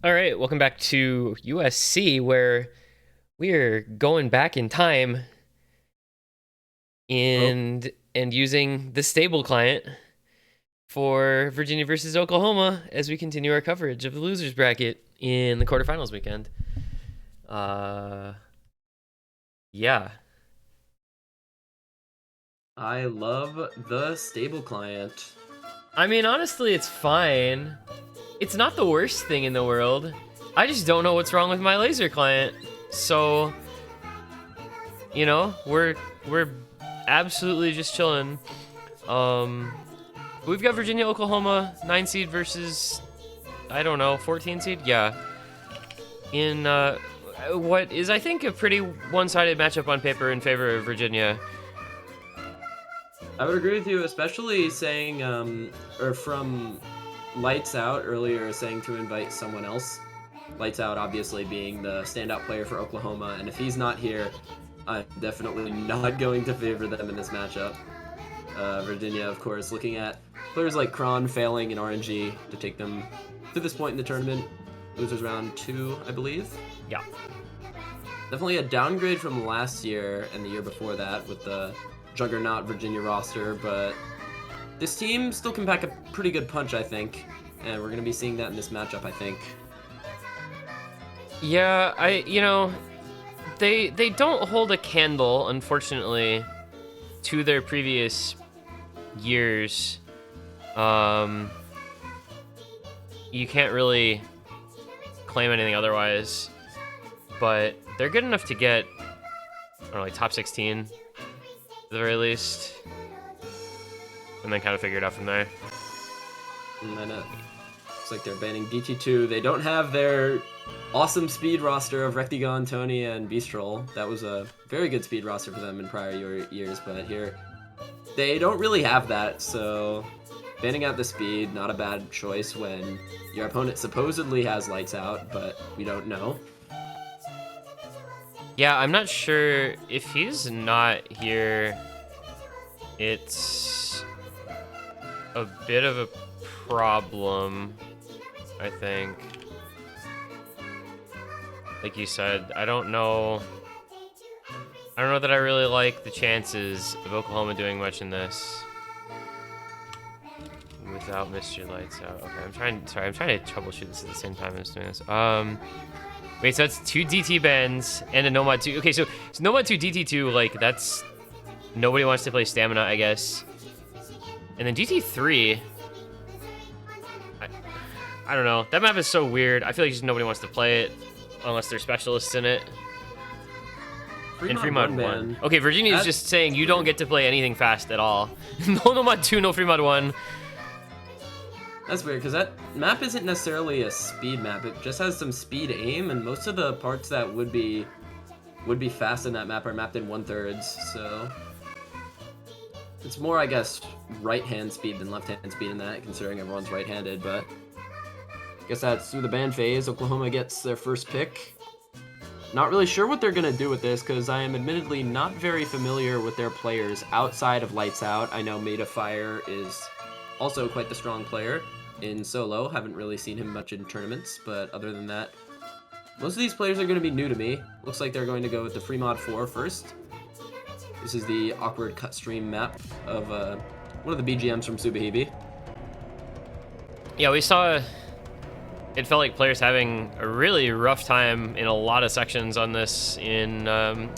All right, welcome back to USC, where we are going back in time Oh, and using the stable client for Virginia versus Oklahoma as we continue our coverage of the losers bracket in the quarterfinals weekend. Uh, yeah, I love the stable client. I mean honestly, it's fine. It's not the worst thing in the world. I just don't know what's wrong with my laser client. So we're absolutely just chilling. Um, we've got Virginia, Oklahoma, 9 seed versus, I don't know, 14 seed? Yeah. In what is, I think, a pretty one sided matchup on paper in favor of Virginia. I would agree with you, especially saying, or from Lights Out earlier, saying to invite someone else. Lights Out, obviously, being the standout player for Oklahoma, and if he's not here, I'm definitely not going to favor them in this matchup. Virginia, of course, looking at players like Kron failing in RNG to take them to this point in the tournament. Losers round 2, I believe. Yeah. Definitely a downgrade from last year and the year before that with the juggernaut Virginia roster, but this team still can pack a pretty good punch, I think, and we're going to be seeing that in this matchup, I think. Yeah, they don't hold a candle, unfortunately, to their previous years. Um, you can't really claim anything otherwise, but they're good enough to get, I don't know, like top 16 at the very least, and then kind of figure it out from there. And then it looks like they're banning DT2. They don't have their awesome speed roster of Rectigon, Tony, and Beastrol. That was a very good speed roster for them in prior years, but here they don't really have that, so banning out the speed, not a bad choice when your opponent supposedly has Lights Out, but we don't know. Yeah, I'm not sure if he's not here. It's a bit of a problem, I think. Like you said, I don't know. I don't know that I really like the chances of Oklahoma doing much in this without Mr. Lights Out. Okay, I'm trying to troubleshoot this at the same time as doing this. Wait, so that's 2 DT bends and a Nomad 2. Okay, so Nomad 2, DT2, like, that's... Nobody wants to play Stamina, I guess. And then DT3... I don't know. That map is so weird. I feel like just nobody wants to play it unless they're specialists in it. In Fremont 1. Okay, Virginia's just saying you don't get to play anything fast at all. No Nomad 2, no Fremont 1. That's weird, because that map isn't necessarily a speed map. It just has some speed aim, and most of the parts that would be fast in that map are mapped in 1/3, so... It's more, I guess, right-hand speed than left-hand speed in that, considering everyone's right-handed, but... I guess that's through the ban phase. Oklahoma gets their first pick. Not really sure what they're going to do with this, because I am admittedly not very familiar with their players outside of Lights Out. I know Fire is also quite the strong player in solo. Haven't really seen him much in tournaments, but other than that, most of these players are going to be new to me. Looks like they're going to go with the Fremont 4 first. This is the awkward cut stream map of one of the BGMs from Subahibi. Yeah, we saw... It felt like players having a really rough time in a lot of sections on this in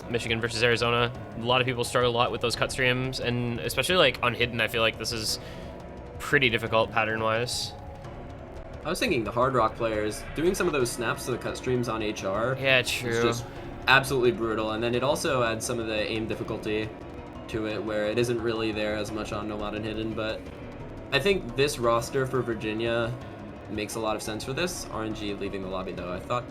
Michigan versus Arizona. A lot of people struggle a lot with those cut streams, and especially like on Hidden, I feel like this is pretty difficult pattern-wise. I was thinking the Hard Rock players, doing some of those snaps to the cut streams on HR. Yeah, true. It's just absolutely brutal, and then it also adds some of the aim difficulty to it, where it isn't really there as much on Nomad and Hidden, but I think this roster for Virginia makes a lot of sense for this. RNG leaving the lobby, though. I thought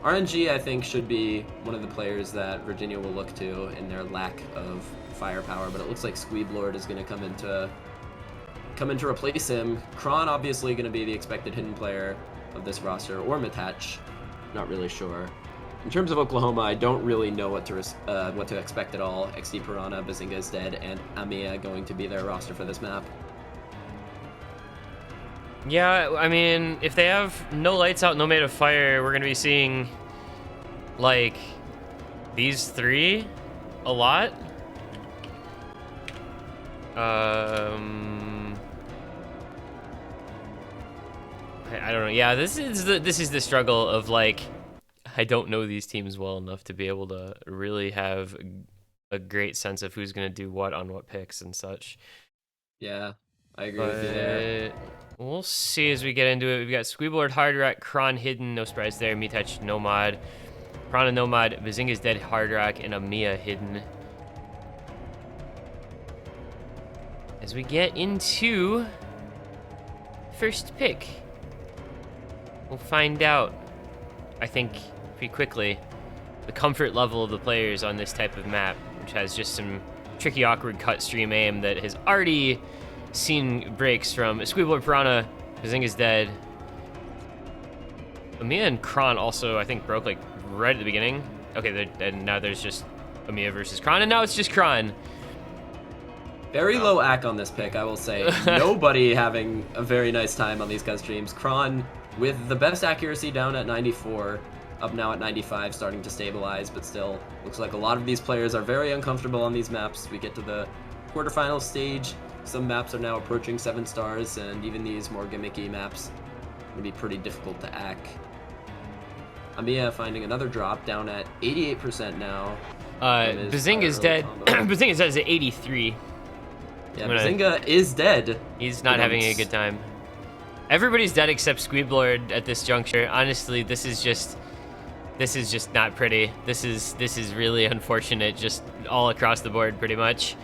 RNG, I think, should be one of the players that Virginia will look to in their lack of firepower, but it looks like Squeeblord is going to come in to replace him. Kron obviously going to be the expected hidden player of this roster, or Matach, not really sure. In terms of Oklahoma, I don't really know what to expect at all. XD Piranha, Bazinga is dead, and Amia going to be their roster for this map. Yeah, I mean, if they have no lights out, no made of fire, we're gonna be seeing like these three a lot. I don't know. Yeah, this is the struggle of like, I don't know these teams well enough to be able to really have a great sense of who's gonna do what on what picks and such. Yeah, I agree with you there. But we'll see as we get into it. We've got Squeeboard, Hard Rock, Kron hidden, no surprise there. Metouch, Nomad, Prana Nomad, Bazinga's Dead, Hard Rock, and Amiya hidden. As we get into first pick, we'll find out, I think, pretty quickly, the comfort level of the players on this type of map, which has just some tricky, awkward cut stream aim that has already seen breaks from Squeeboard, Piranha, Bazinga's Dead. Amiya and Kron also, I think, broke like right at the beginning. Okay, and now there's just Amiya versus Kron, and now it's just Kron. Very low AC on this pick, I will say. Nobody having a very nice time on these cut streams. Kron with the best accuracy down at 94, up now at 95, starting to stabilize, but still looks like a lot of these players are very uncomfortable on these maps. We get to the quarterfinal stage. Some maps are now approaching 7 stars, and even these more gimmicky maps would be pretty difficult to AC. Amiya finding another drop down at 88% now. Bazinga's Dead. Bazinga's Dead is at 83. Yeah, Bazinga is dead. He's not having a good time. Everybody's dead except Squeeblord at this juncture. Honestly, this is just not pretty. This is really unfortunate, just all across the board, pretty much.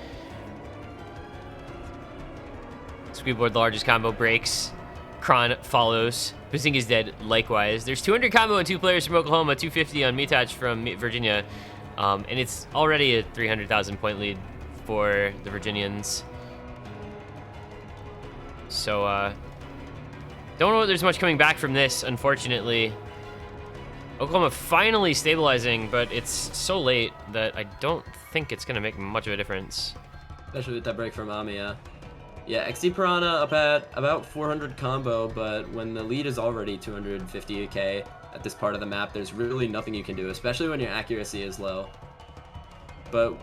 Squeeblord, the largest combo, breaks. Kron follows. Bazinga's Dead likewise. There's 200 combo and 2 players from Oklahoma, 250 on Metouch from Virginia, and it's already a 300,000 point lead for the Virginians. So, don't know if there's much coming back from this, unfortunately. Oklahoma finally stabilizing, but it's so late that I don't think it's going to make much of a difference. Especially with that break from Amiya. Yeah, XD Piranha up at about 400 combo, but when the lead is already 250k at this part of the map, there's really nothing you can do, especially when your accuracy is low. But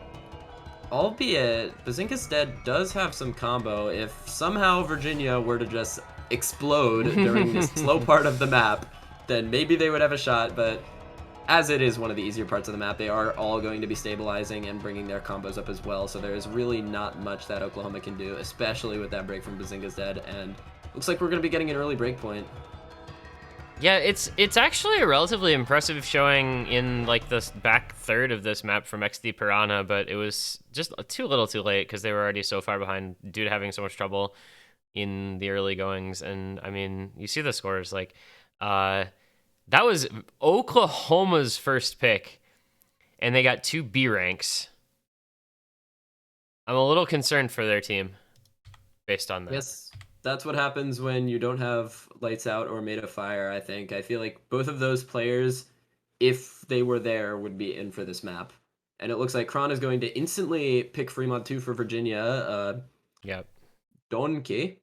albeit, Bazinga's Dead does have some combo. If somehow Virginia were to just explode during this slow part of the map, then maybe they would have a shot, but as it is one of the easier parts of the map, they are all going to be stabilizing and bringing their combos up as well, so there's really not much that Oklahoma can do, especially with that break from Bazinga's Dead, and looks like we're going to be getting an early break point. Yeah, it's actually a relatively impressive showing in like the back third of this map from XD Piranha, but it was just too little too late because they were already so far behind due to having so much trouble in the early goings. And I mean, you see the scores, like that was Oklahoma's first pick, and they got 2 B ranks. I'm a little concerned for their team based on that. Yes. That's what happens when you don't have lights out or made of fire, I think. I feel like both of those players, if they were there, would be in for this map. And it looks like Kron is going to instantly pick Fremont 2 for Virginia. Yep. Donkey.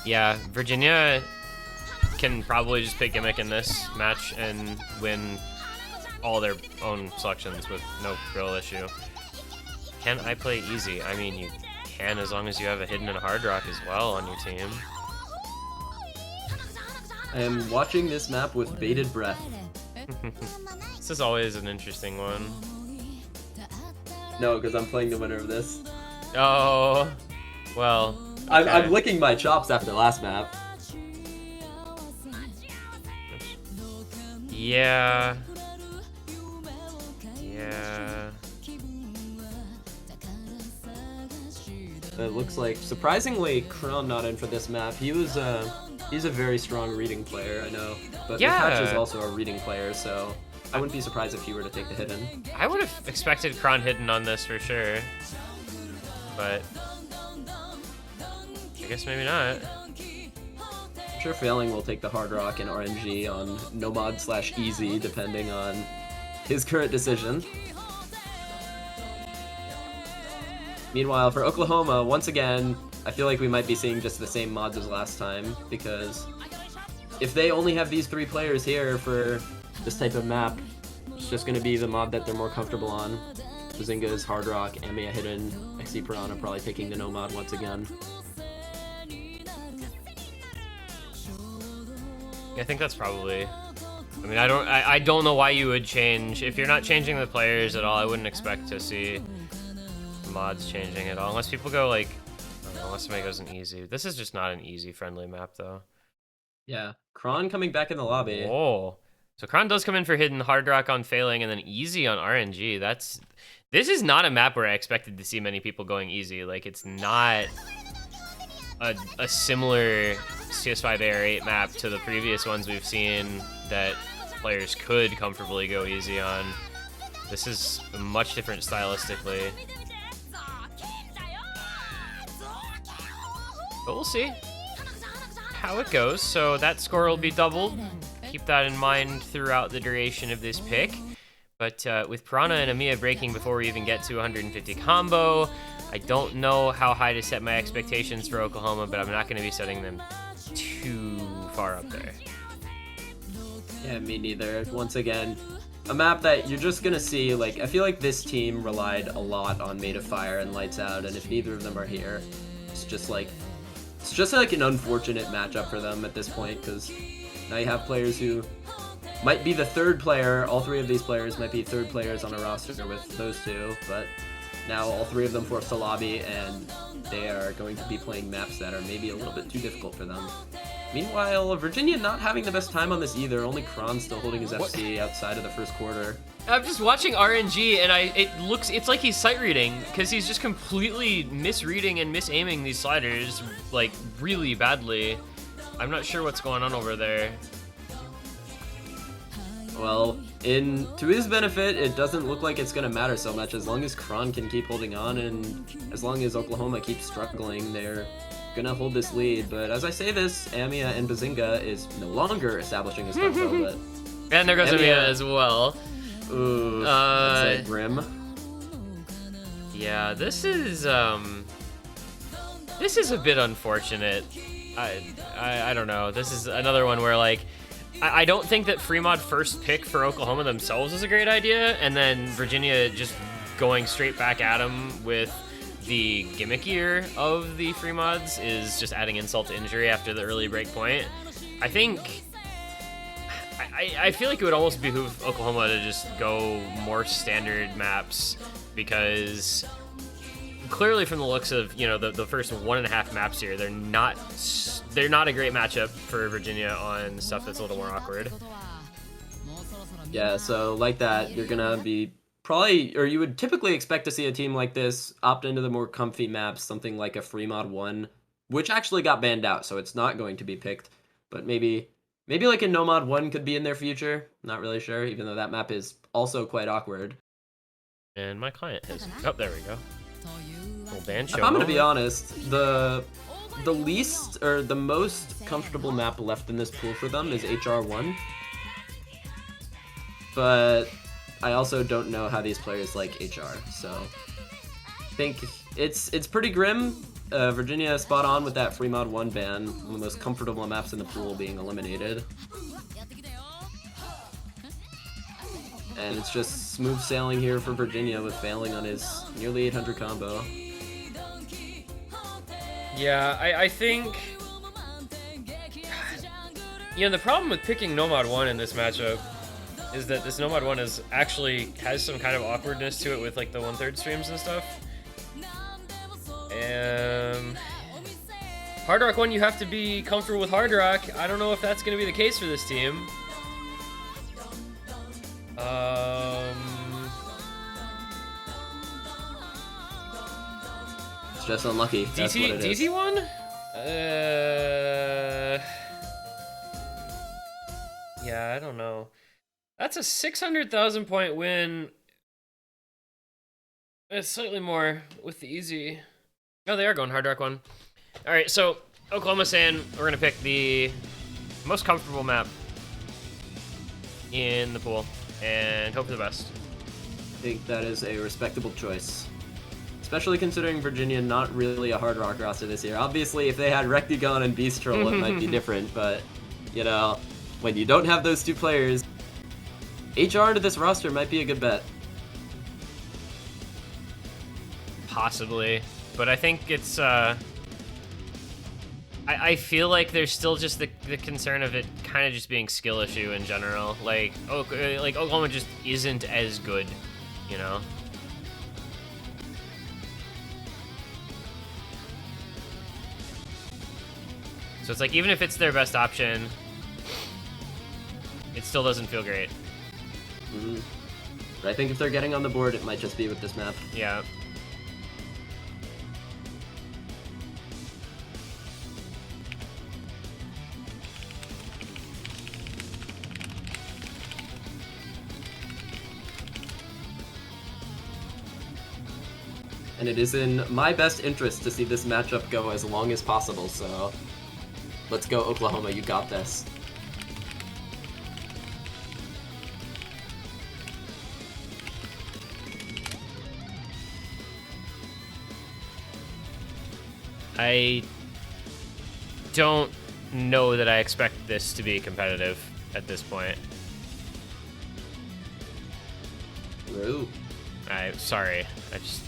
Yeah, Virginia can probably just pick Gimmick in this match and win all their own selections with no real issue. Can I play easy? I mean, you can, as long as you have a hidden and a hard rock as well on your team. I am watching this map with bated breath. This is always an interesting one. No, because I'm playing the winner of this. Oh, well. Okay. I'm licking my chops after last map. Yeah. Yeah. It looks like, surprisingly, Kron not in for this map. He's a very strong reading player, I know. But Metouch is also a reading player, so I wouldn't be surprised if he were to take the hidden. I would have expected Kron hidden on this for sure. But I guess maybe not. I'm sure Failing will take the hard rock and RNG on Nomad/Easy, depending on his current decision. Meanwhile, for Oklahoma, once again, I feel like we might be seeing just the same mods as last time, because if they only have these 3 players here for this type of map, it's just going to be the mod that they're more comfortable on. Bazinga's Hard Rock, Amiya Hidden, XC Piranha probably picking the no mod once again. Yeah, I think that's probably... I mean, I don't know why you would change. If you're not changing the players at all, I wouldn't expect to see mods changing at all. Unless people go like, I don't know, unless somebody goes an easy. This is just not an easy friendly map though. Yeah, Kron coming back in the lobby. Oh, so Kron does come in for hidden, hard rock on failing, and then easy on RNG. This is not a map where I expected to see many people going easy. Like, it's not a similar CS5 AR8 map to the previous ones we've seen that players could comfortably go easy on. This is much different stylistically. But we'll see how it goes. So that score will be doubled. Keep that in mind throughout the duration of this pick. But with Piranha and Amiya breaking before we even get to 150 combo, I don't know how high to set my expectations for Oklahoma, but I'm not going to be setting them too far up there. Yeah, me neither. Once again, a map that you're just going to see, like, I feel like this team relied a lot on Made of Fire and Lights Out, and if neither of them are here, it's just like an unfortunate matchup for them at this point, because now you have players who might be the 3rd player. All 3 of these players might be 3rd players on a roster with those 2, but now all 3 of them forced to lobby, and they are going to be playing maps that are maybe a little bit too difficult for them. Meanwhile, Virginia not having the best time on this either. Only Kron still holding his FC outside of the first quarter. I'm just watching RNG, and it's like he's sight reading, because he's just completely misreading and misaiming these sliders, like, really badly. I'm not sure what's going on over there. Well, to his benefit, it doesn't look like it's going to matter so much. As long as Kron can keep holding on, and as long as Oklahoma keeps struggling, they're going to hold this lead. But as I say this, Amiya and Bazinga is no longer establishing his combo, but... And there goes Amiya as well. Ooh, that's grim. Yeah, this is a bit unfortunate. I don't know. This is another one where, like, I don't think that Fremod first pick for Oklahoma themselves is a great idea, and then Virginia just going straight back at them with the gimmickier of the Fremods is just adding insult to injury after the early break point. I think... I feel like it would almost behoove Oklahoma to just go more standard maps, because clearly from the looks of, you know, the first 1.5 maps here, they're not a great matchup for Virginia on stuff that's a little more awkward. Yeah, so like that, you're gonna be probably, or you would typically expect to see a team like this opt into the more comfy maps, something like a Fremod 1, which actually got banned out, so it's not going to be picked, but maybe like a No-Mod 1 could be in their future. Not really sure, even though that map is also quite awkward. And my client has... Oh, there we go. Little band show. If I'm going to be honest, the least, or the most comfortable map left in this pool for them is HR1. But I also don't know how these players like HR, so I think it's pretty grim. Virginia spot on with that Fremod 1 ban, one of the most comfortable maps in the pool being eliminated. And it's just smooth sailing here for Virginia with failing on his nearly 800 combo. Yeah, I think... You know, the problem with picking No-Mod 1 in this matchup is that this No-Mod 1 has some kind of awkwardness to it with, like, the 1/3 streams and stuff. Hard Rock 1, you have to be comfortable with Hard Rock. I don't know if that's going to be the case for this team. It's just unlucky. That's what it is. DT1? Yeah, I don't know. That's a 600,000 point win. It's slightly more with the easy. Oh, they are going Hard Rock 1. All right, so Oklahoma saying we're gonna pick the most comfortable map in the pool and hope for the best. I think that is a respectable choice, especially considering Virginia not really a hard rock roster this year. Obviously, if they had Rectigon and Beast Troll, it might be different, but, you know, when you don't have those two players, HR to this roster might be a good bet. Possibly, but I think it's, I feel like there's still just the concern of it kind of just being skill issue in general. Like Oklahoma just isn't as good, you know? So it's like, even if it's their best option, it still doesn't feel great. Mm-hmm. But I think if they're getting on the board, it might just be with this map. Yeah. And it is in my best interest to see this matchup go as long as possible, so let's go Oklahoma, you got this. I don't know that I expect this to be competitive at this point. Ooh. Sorry, I just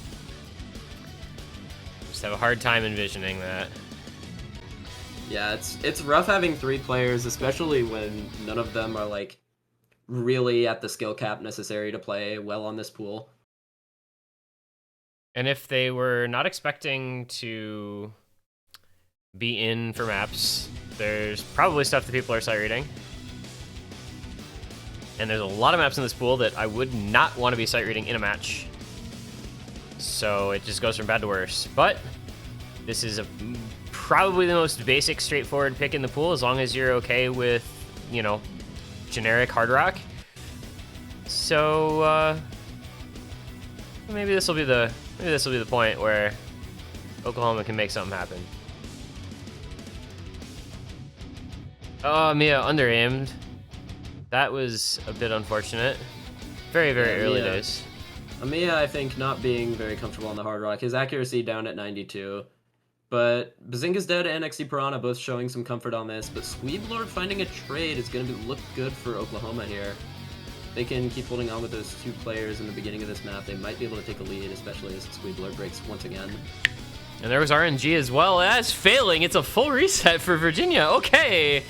have a hard time envisioning that. Yeah, it's rough having three players, especially when none of them are like really at the skill cap necessary to play well on this pool. And if they were not expecting to be in for maps, there's probably stuff that people are sight reading. And there's a lot of maps in this pool that I would not want to be sight reading in a match. So it just goes from bad to worse. But this is probably the most basic, straightforward pick in the pool, as long as you're okay with, you know, generic hard rock. So maybe this will be the point where Oklahoma can make something happen. Oh, Mia under-aimed. That was a bit unfortunate. Very, very early days. Mia, I think, not being very comfortable on the hard rock. His accuracy down at 92. But Bazinga's Dead and XC Piranha both showing some comfort on this. But Squeeblord finding a trade is going to look good for Oklahoma here. They can keep holding on with those two players in the beginning of this map. They might be able to take a lead, especially as Squeeblord breaks once again. And there was RNG as well as failing. It's a full reset for Virginia. Okay.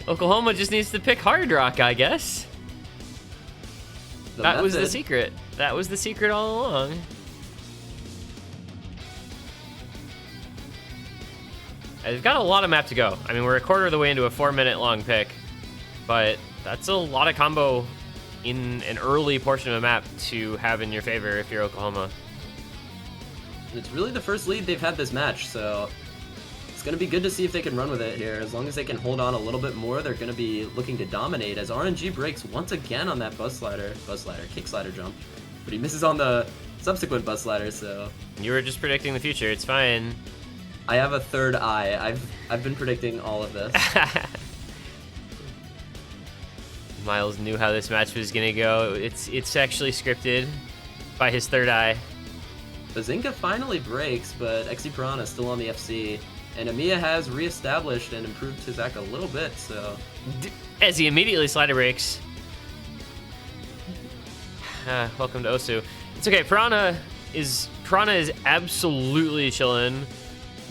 Oklahoma just needs to pick hard rock, I guess. That was the secret. That was the secret all along. They've got a lot of map to go. I mean, we're a quarter of the way into a 4-minute long pick, but that's a lot of combo in an early portion of a map to have in your favor if you're Oklahoma. And it's really the first lead they've had this match, so it's going to be good to see if they can run with it here. As long as they can hold on a little bit more, they're going to be looking to dominate as RNG breaks once again on that kick slider jump. But he misses on the subsequent buzz slider, so... You were just predicting the future, it's fine. I have a third eye. I've been predicting all of this. Miles knew how this match was going to go. It's actually scripted by his third eye. Bazinga finally breaks, but XC Piranha is still on the FC. And Amiya has reestablished and improved his act a little bit, so... As he immediately slider breaks. Welcome to Osu. It's okay, Piranha is absolutely chillin'.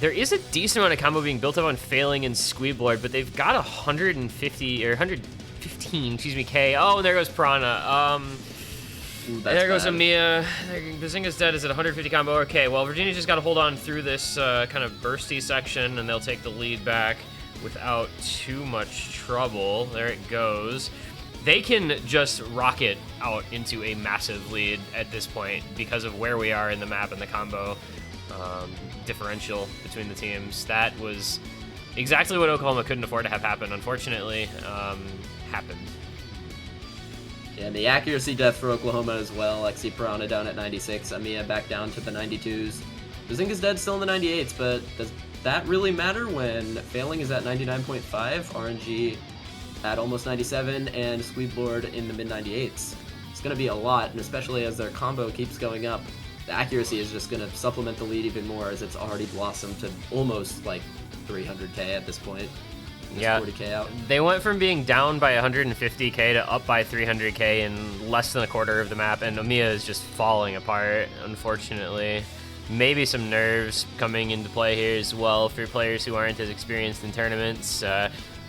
There is a decent amount of combo being built up on failing and Squeeblord, but they've got 150, or 115, excuse me, K. Oh, and there goes Piranha. There goes Amiya. Bazinga's Dead is at 150 combo. Okay, well, Virginia just got to hold on through this kind of bursty section, and they'll take the lead back without too much trouble. There it goes. They can just rocket out into a massive lead at this point because of where we are in the map and the combo differential between the teams. That was exactly what Oklahoma couldn't afford to have happen. Unfortunately, happened. Yeah, and the accuracy death for Oklahoma as well. XC Piranha down at 96, Amiya back down to the 92s. Bazinga's Dead still in the 98s, but does that really matter when failing is at 99.5, RNG at almost 97, and Squeeblord in the mid 98s? It's going to be a lot, and especially as their combo keeps going up. the accuracy is just going to supplement the lead even more as it's already blossomed to almost like 300k at this point. Yeah, 40k out. They went from being down by 150k to up by 300k in less than a quarter of the map, and Amiya is just falling apart, unfortunately. Maybe some nerves coming into play here as well for players who aren't as experienced in tournaments.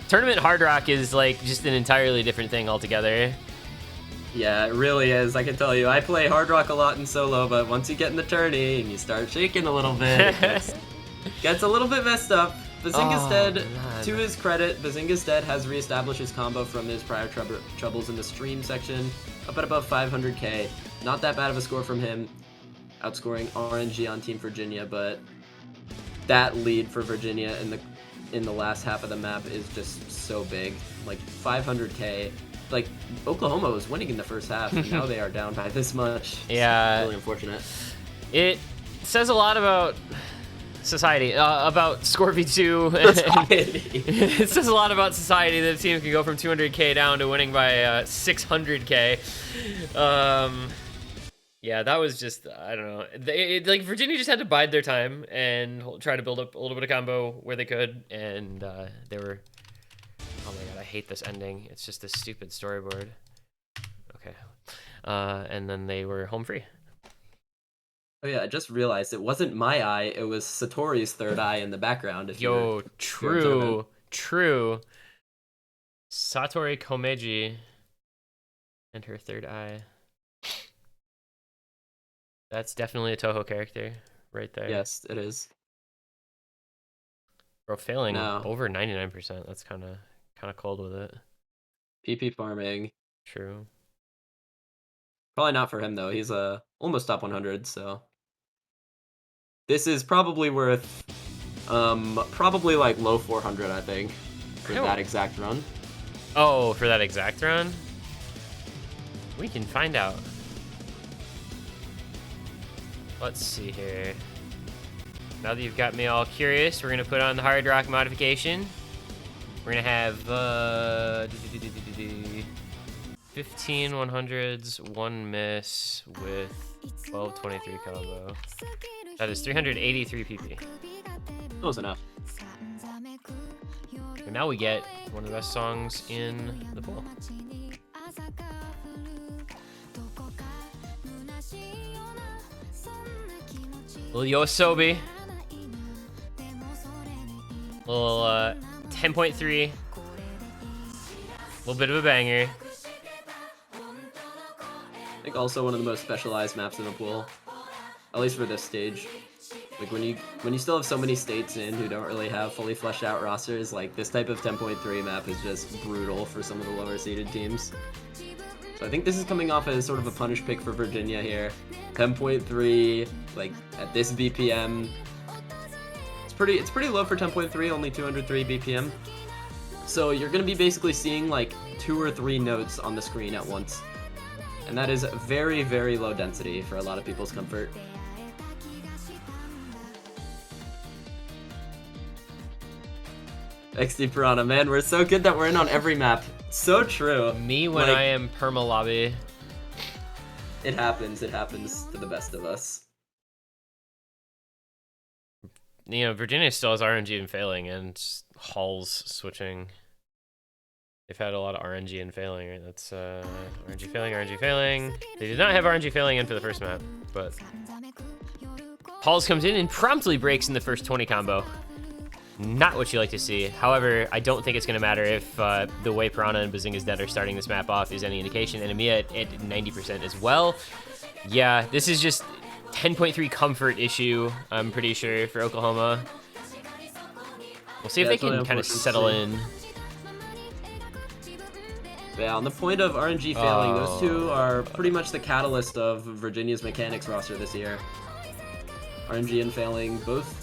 Tournament Hard Rock is like just an entirely different thing altogether. Yeah, it really is. I can tell you, I play Hard Rock a lot in solo, but once you get in the tourney and you start shaking a little bit, it gets a little bit messed up. Bazinga's Dead, to his credit, Bazinga's Dead has reestablished his combo from his prior troubles in the stream section, up at above 500k. Not that bad of a score from him, outscoring RNG on Team Virginia, but that lead for Virginia in the last half of the map is just so big. Like 500k. Like Oklahoma was winning in the first half, and now they are down by this much. Yeah, it's really unfortunate. It says a lot about society, about Scorpy 2. It says a lot about society that a team can go from 200k down to winning by 600k. Yeah, that was just, I don't know. Like Virginia just had to bide their time and try to build up a little bit of combo where they could, and they were. Oh my god, I hate this ending. It's just this stupid storyboard. Okay, and then they were home free. Oh yeah, I just realized it wasn't my eye, it was Satori's third eye in the background. Yo, true. Satori Komeiji and her third eye. That's definitely a Toho character right there. Yes, it is. Bro, failing over 99%. That's kind of cold with it. PP farming. True. Probably not for him though. He's almost top 100, so this is probably worth probably like low 400, I think, for that exact run. Oh, for that exact run? We can find out. Let's see here. Now that you've got me all curious, we're gonna put on the Hard Rock modification. We're gonna have 15 100s, 1 miss with 1223 combo. That is 383 PP. Close enough. And now we get one of the best songs in the pool. Little Yoasobi. Little 10.3. Little bit of a banger. I think also one of the most specialized maps in the pool, at least for this stage. Like when you still have so many states in who don't really have fully fleshed out rosters, like this type of 10.3 map is just brutal for some of the lower seeded teams. So I think this is coming off as sort of a punish pick for Virginia here. 10.3, like at this BPM, it's pretty low for 10.3, only 203 BPM. So you're gonna be basically seeing like 2 or 3 notes on the screen at once. And that is very, very low density for a lot of people's comfort. XD Piranha, man, we're so good that we're in on every map. So true. Me when I am perma lobby. It happens to the best of us. You know, Virginia still has RNG and failing, and Hall's switching. They've had a lot of RNG and failing, right? That's RNG failing. They did not have RNG failing in for the first map, but Halls comes in and promptly breaks in the first 20 combo. Not what you like to see. However, I don't think it's going to matter if the way Piranha and Bazinga's Dead are starting this map off is any indication. And Amiya at 90% as well. Yeah, this is just 10.3 comfort issue, I'm pretty sure, for Oklahoma. We'll see if they can kind of settle in. Yeah, on the point of RNG failing, those two are pretty much the catalyst of Virginia's mechanics roster this year. RNG and failing both.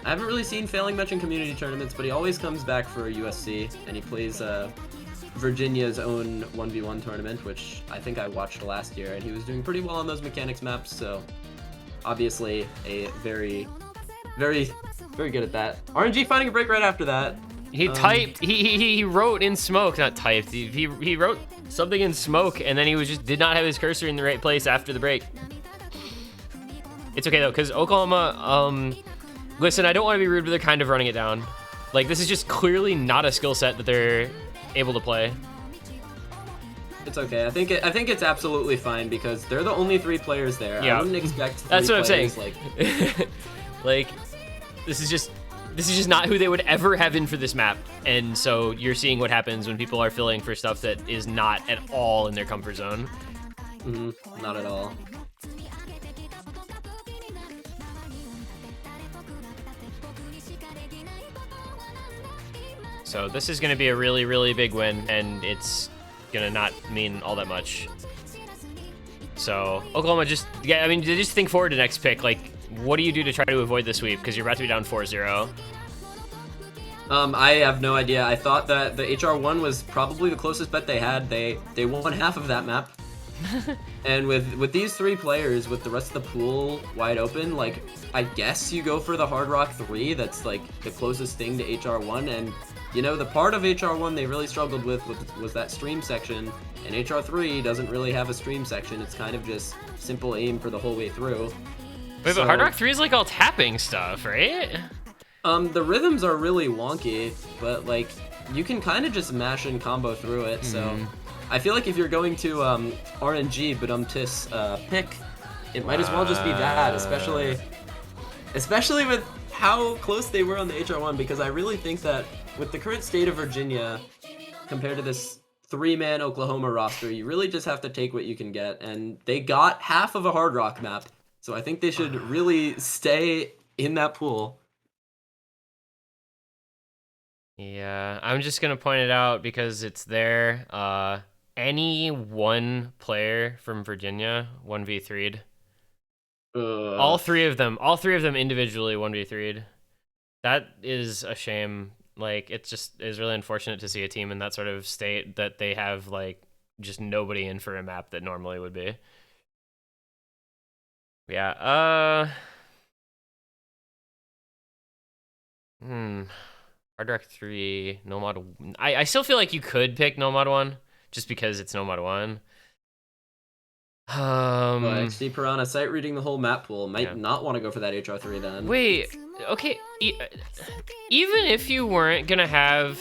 I haven't really seen failing much in community tournaments, but he always comes back for USC, and he plays Virginia's own 1v1 tournament, which I think I watched last year, and he was doing pretty well on those mechanics maps, so obviously a very, very, very good at that. RNG finding a break right after that. He typed, he wrote in smoke, not typed, he wrote something in smoke, and then he did not have his cursor in the right place after the break. It's okay though, because Oklahoma, listen, I don't want to be rude, but they're kind of running it down. Like, this is just clearly not a skill set that they're able to play. It's okay. I think it's absolutely fine because they're the only 3 players there. Yeah. I wouldn't expect 3 That's what I'm saying. Like, like, this is just not who they would ever have in for this map. And so you're seeing what happens when people are filling for stuff that is not at all in their comfort zone. Not at all. So this is going to be a really, really big win, and it's going to not mean all that much. So Oklahoma just think forward to next pick. Like, what do you do to try to avoid the sweep? Because you're about to be down 4-0. I have no idea. I thought that the HR1 was probably the closest bet they had. They won half of that map. And with these 3 players, with the rest of the pool wide open, like, I guess you go for the Hard Rock 3. That's like the closest thing to HR1. And you know, the part of HR1 they really struggled with was that stream section, and HR3 doesn't really have a stream section. It's kind of just simple aim for the whole way through. Wait, but Hard Rock 3 is like all tapping stuff, right? The rhythms are really wonky, but like, you can kind of just mash and combo through it, so I feel like if you're going to RNG but pick, it might as well just be that, especially with how close they were on the HR1, because I really think that with the current state of Virginia compared to this 3-man Oklahoma roster, you really just have to take what you can get, and they got half of a Hard Rock map, so I think they should really stay in that pool. Yeah, I'm just going to point it out because it's there. Any one player from Virginia 1v3'd. All three of them individually 1v3'd. That is a shame. Like, it just is really unfortunate to see a team in that sort of state that they have, like, just nobody in for a map that normally would be. Yeah, Hard Rock 3, No Mod. I still feel like you could pick No Mod 1, just because it's No Mod 1. XD Piranha sight reading the whole map pool. Might not want to go for that HR3 then. Wait, okay. Even if you weren't gonna have,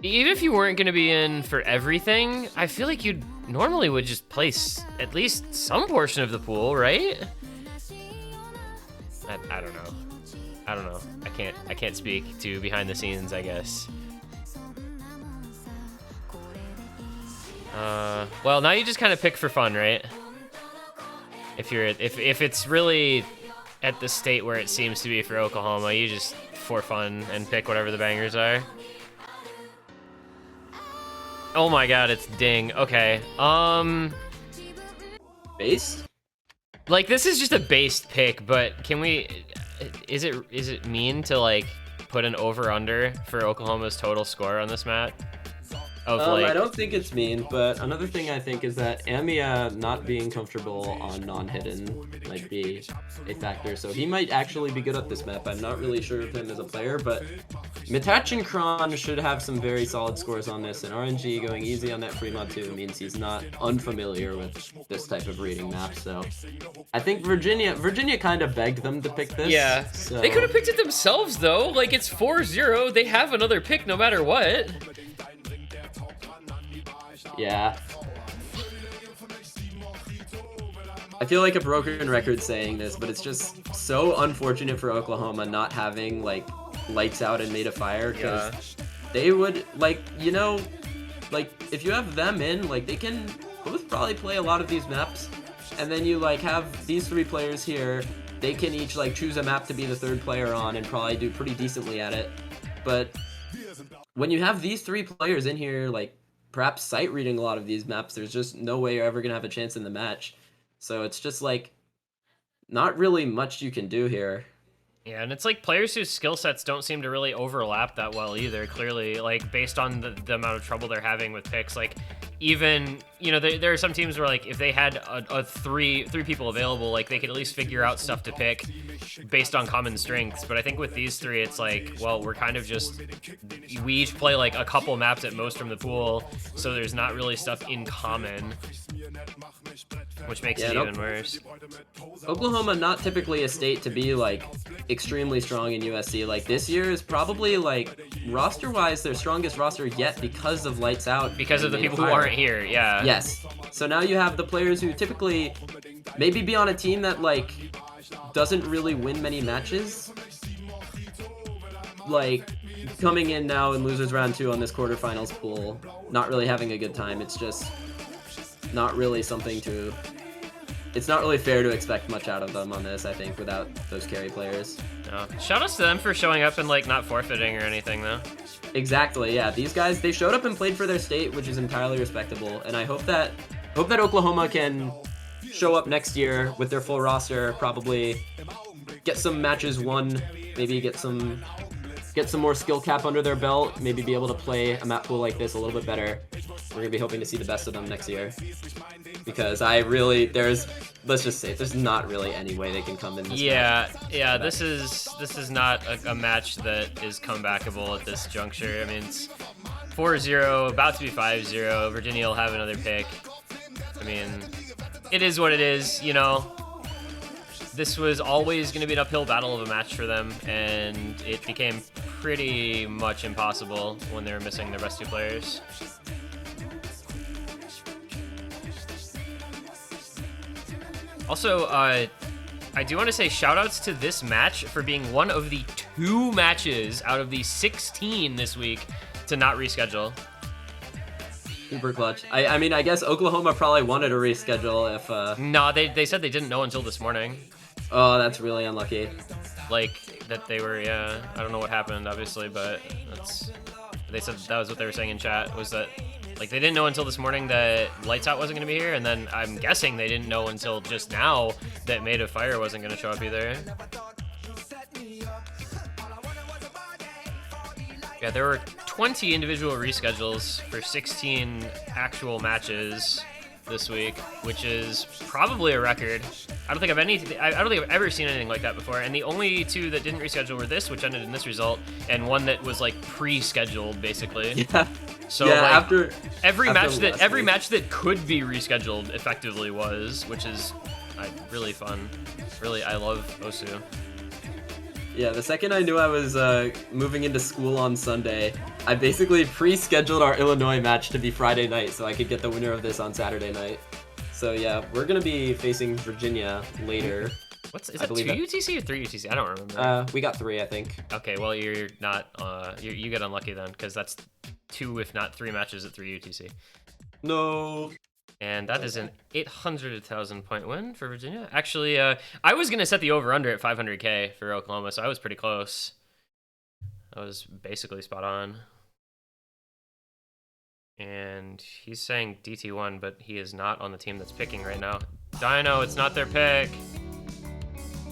even if you weren't gonna be in for everything, I feel like you normally would just place at least some portion of the pool, right? I don't know. I don't know. I can't speak to behind the scenes, I guess. Well, now you just kind of pick for fun, right? If it's really at the state where it seems to be for Oklahoma, you just for fun and pick whatever the bangers are. Oh my god, it's ding. Okay. Based? Like, this is just a based pick, but can we, is it mean to, like, put an over-under for Oklahoma's total score on this map? I don't think it's mean, but another thing I think is that Amia not being comfortable on non-hidden might be a factor, so he might actually be good at this map. I'm not really sure of him as a player, but Mitach and Kron should have some very solid scores on this, and RNG going easy on that Fremont too means he's not unfamiliar with this type of reading map, so I think Virginia kind of begged them to pick this. Yeah, so. They could have picked it themselves, though. Like, it's 4-0. They have another pick no matter what. Yeah. I feel like a broken record saying this, but it's just so unfortunate for Oklahoma not having, like, lights out and made a fire, because they would, like, you know, like, if you have them in, like, they can both probably play a lot of these maps, and then you, like, have these 3 players here, they can each, like, choose a map to be the 3rd player on and probably do pretty decently at it, but when you have these 3 players in here, like, perhaps sight reading a lot of these maps, there's just no way you're ever gonna have a chance in the match. So it's just like not really much you can do here. Yeah, and it's like players whose skill sets don't seem to really overlap that well either, clearly, like, based on the amount of trouble they're having with picks. Like, even, you know, there are some teams where, like, if they had three people available, like, they could at least figure out stuff to pick based on common strengths. But I think with these 3, it's like, well, we're kind of just, we each play, like, a couple maps at most from the pool, so there's not really stuff in common. which makes Yeah, it nope. even worse. Oklahoma, not typically a state to be like extremely strong in USC. Like this year is probably like roster-wise their strongest roster yet because of Lights Out. Because of the Made people who Fire. aren't here, yeah. Yes. So now you have the players who typically maybe be on a team that like doesn't really win many matches, like coming in now in losers round 2 on this quarterfinals pool, not really having a good time. It's just not really something to. It's not really fair to expect much out of them on this, I think, without those carry players. No. Shout outs to them for showing up and like not forfeiting or anything though. Exactly, yeah. These guys, they showed up and played for their state, which is entirely respectable, and I hope that Oklahoma can show up next year with their full roster, probably get some matches won, maybe get some more skill cap under their belt, maybe be able to play a map pool like this a little bit better. We're gonna be hoping to see the best of them next year, because let's just say there's not really any way they can come in this match. Yeah, this is not a match that is comebackable at this juncture. I mean, it's 4-0, about to be 5-0. Virginia will have another pick. I mean, it is what it is, you know. This was always going to be an uphill battle of a match for them, and it became pretty much impossible when they were missing their best 2 players. Also, I do want to say shoutouts to this match for being one of the 2 matches out of the 16 this week to not reschedule. Super clutch. I mean, I guess Oklahoma probably wanted to reschedule if... No, they said they didn't know until this morning. Oh, that's really unlucky. Like, that they were, yeah, I don't know what happened, obviously, but they said that was what they were saying in chat, was that, like, they didn't know until this morning that Lights Out wasn't going to be here, and then I'm guessing they didn't know until just now that Made of Fire wasn't going to show up either. Yeah, there were 20 individual reschedules for 16 actual matches this week, which is probably a record. I don't think I've ever seen anything like that before. And the only 2 that didn't reschedule were this, which ended in this result, and one that was like pre-scheduled, basically. Yeah. So yeah, like, every match that could be rescheduled effectively was, which is really fun. Really, I love OSU. Yeah, the second I knew I was moving into school on Sunday, I basically pre-scheduled our Illinois match to be Friday night so I could get the winner of this on Saturday night. So yeah, we're going to be facing Virginia later. Is it 2 UTC or 3 UTC? I don't remember. We got 3, I think. Okay, well, you're not, you get unlucky then, because that's 2, if not 3 matches at 3 UTC. No. And that is an 800,000 point win for Virginia. Actually, I was going to set the over-under at 500K for Oklahoma, so I was pretty close. I was basically spot on. And he's saying DT1, but he is not on the team that's picking right now. Dino, it's not their pick.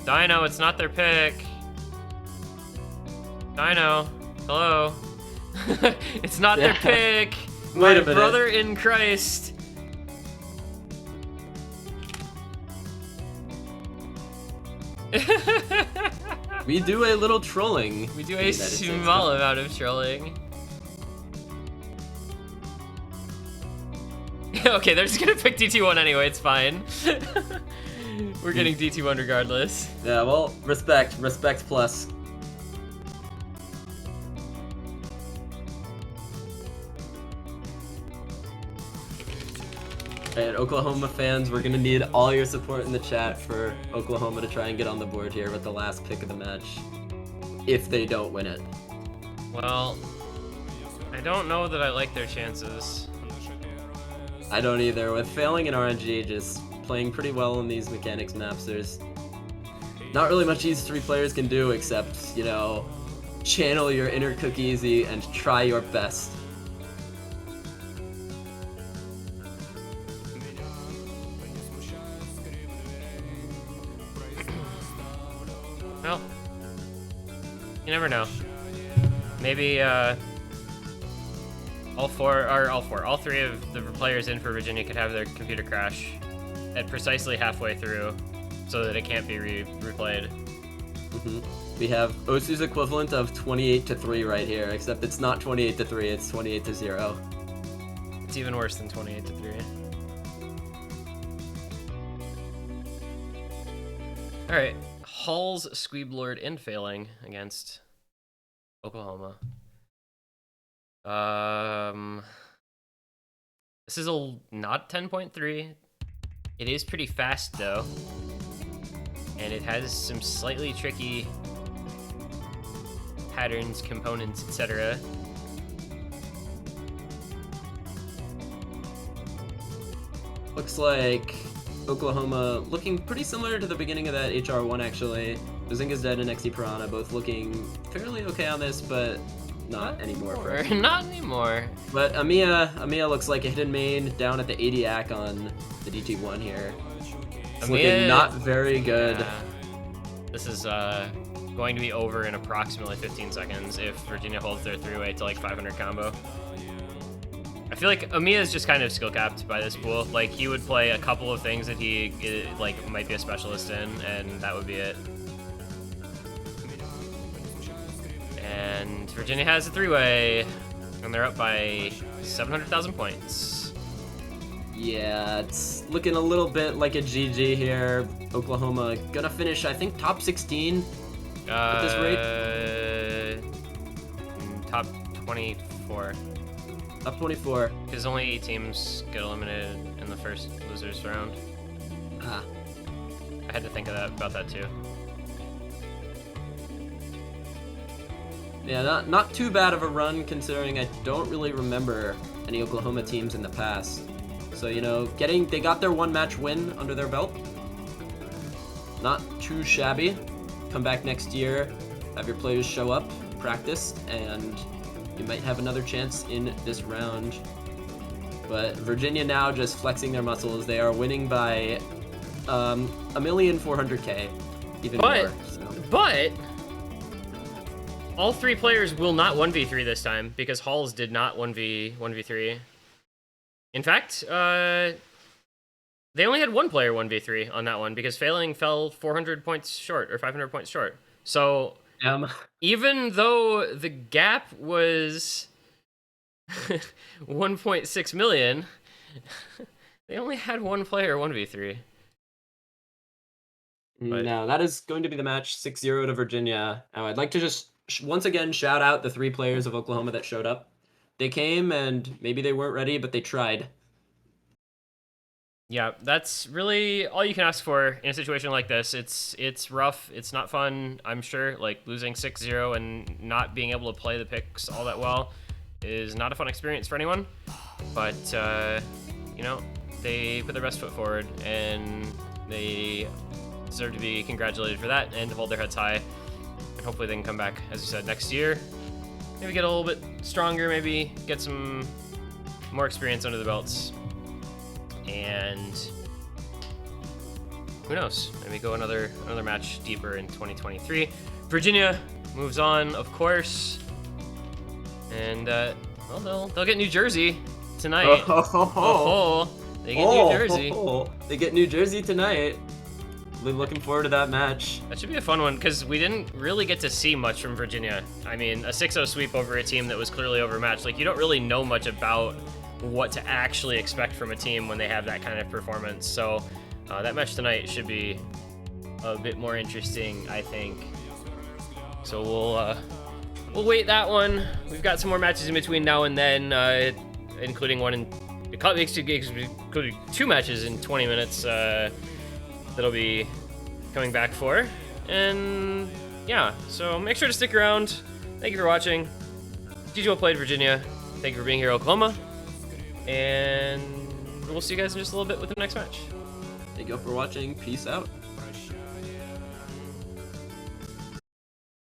Dino, it's not their pick. Dino, hello. It's not their pick. Wait a My minute. brother in Christ. We do a little trolling. We do a small amount of trolling. Okay, they're just gonna pick DT1 anyway, it's fine. We're getting DT1 regardless. Yeah, well, respect plus. And Oklahoma fans, we're gonna need all your support in the chat for Oklahoma to try and get on the board here with the last pick of the match, if they don't win it. Well, I don't know that I like their chances. I don't either. With failing in RNG, just playing pretty well in these mechanics maps, there's not really much these 3 players can do except, you know, channel your inner Cookiezi and try your best. Well, you never know. Maybe all 3 of the players in for Virginia could have their computer crash at precisely halfway through, so that it can't be replayed. Mm-hmm. We have Osu's equivalent of 28-3 right here, except it's not 28-3, it's 28-0. It's even worse than 28-3. All right, Hall's Squeeb Lord and failing against Oklahoma. This is not 10.3. It is pretty fast though, and it has some slightly tricky patterns, components, etc. Looks like Oklahoma looking pretty similar to the beginning of that HR1 actually. Bazinga's Dead and XD Piranha both looking fairly okay on this, but not anymore. Not anymore. But Amiya looks like a hidden main down at the 80 on the DT1 here. It's looking not very good. Yeah. This is going to be over in approximately 15 seconds if Virginia holds their three-way to like 500 combo. I feel like Amiya is just kind of skill capped by this pool. Like he would play a couple of things that he like might be a specialist in, and that would be it. And Virginia has a three-way, and they're up by 700,000 points. Yeah, it's looking a little bit like a GG here. Oklahoma gonna finish, I think, top 16 at this rate. Top 24. Top 24. Because only 8 teams get eliminated in the first losers round. Ah. I had to think about that too. Yeah, not too bad of a run considering I don't really remember any Oklahoma teams in the past. So, you know, they got their one match win under their belt. Not too shabby. Come back next year, have your players show up, practice, and you might have another chance in this round. But Virginia now just flexing their muscles. They are winning by 1,400,000, even more. So. But all 3 players will not 1v3 this time because Halls did not 1v3. In fact, they only had 1 player 1v3 on that one because Failing fell 400 points short or 500 points short. So even though the gap was 1.6 million, they only had 1 player 1v3. But no, that is going to be the match, 6-0 to Virginia. Now, I'd like to just once again shout out the 3 players of Oklahoma that showed up. They came, and maybe they weren't ready, but they tried. Yeah, that's really all you can ask for in a situation like this. It's rough. It's not fun, I'm sure. Like, losing 6-0 and not being able to play the picks all that well is not a fun experience for anyone. But, you know, they put their best foot forward, and they deserve to be congratulated for that and to hold their heads high. And hopefully they can come back, as you said, next year. Maybe get a little bit stronger, maybe get some more experience under the belts. And who knows? Maybe go another match deeper in 2023. Virginia moves on, of course. And well, they'll get New Jersey tonight. They get New Jersey. They get New Jersey tonight. Looking forward to that match. That should be a fun one because we didn't really get to see much from Virginia. I mean, a 6-0 sweep over a team that was clearly overmatched. Like, you don't really know much about what to actually expect from a team when they have that kind of performance. So that match tonight should be a bit more interesting, I think. So we'll wait that one. We've got some more matches in between now and then, including including 2 matches in 20 minutes. That'll be coming back for. And yeah, so make sure to stick around. Thank you for watching. GG well played, Virginia. Thank you for being here, Oklahoma. And we'll see you guys in just a little bit with the next match. Thank you all for watching. Peace out.